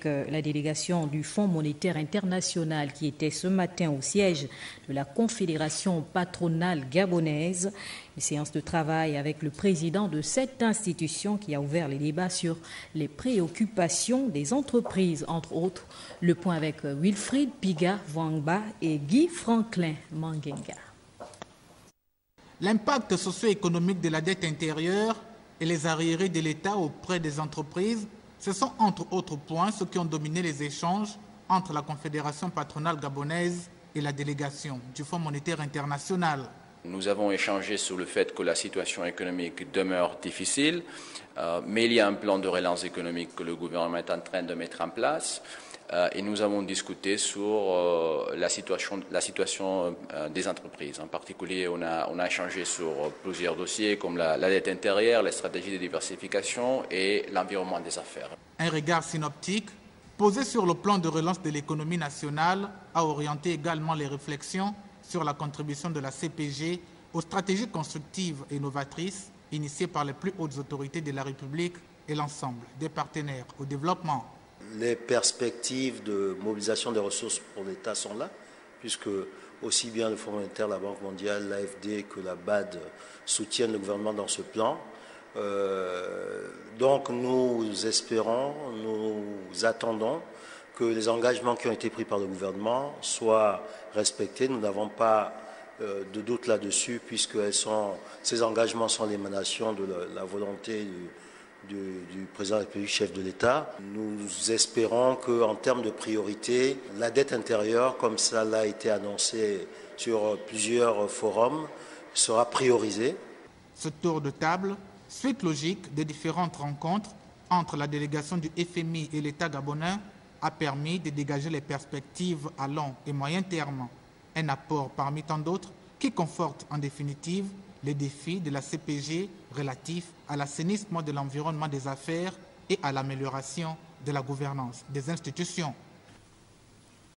La délégation du Fonds monétaire international qui était ce matin au siège de la Confédération patronale gabonaise. Une séance de travail avec le président de cette institution qui a ouvert les débats sur les préoccupations des entreprises, entre autres. Le point avec Wilfried Piga Wangba et Guy Franklin Mangenga. L'impact socio-économique de la dette intérieure et les arriérés de l'État auprès des entreprises, ce sont entre autres points ceux qui ont dominé les échanges entre la Confédération patronale gabonaise et la délégation du Fonds monétaire international. Nous avons échangé sur le fait que la situation économique demeure difficile, mais il y a un plan de relance économique que le gouvernement est en train de mettre en place. Et nous avons discuté sur la situation des entreprises. En particulier, on a échangé sur plusieurs dossiers comme la dette intérieure, les stratégies de diversification et l'environnement des affaires. Un regard synoptique posé sur le plan de relance de l'économie nationale a orienté également les réflexions sur la contribution de la CPG aux stratégies constructives et novatrices initiées par les plus hautes autorités de la République et l'ensemble des partenaires au développement. Les perspectives de mobilisation des ressources pour l'État sont là, puisque aussi bien le Fonds monétaire, la Banque mondiale, l'AFD que la BAD soutiennent le gouvernement dans ce plan. Donc nous espérons, nous attendons que les engagements qui ont été pris par le gouvernement soient respectés. Nous n'avons pas de doute là-dessus, puisque ces engagements sont l'émanation de la volonté du président de la République, chef de l'État. Nous espérons qu'en termes de priorité, la dette intérieure, comme ça l'a été annoncé sur plusieurs forums, sera priorisée. Ce tour de table, suite logique des différentes rencontres entre la délégation du FMI et l'État gabonais, a permis de dégager les perspectives à long et moyen terme. Un apport parmi tant d'autres qui conforte en définitive les défis de la CPG relatifs à l'assainissement de l'environnement des affaires et à l'amélioration de la gouvernance des institutions.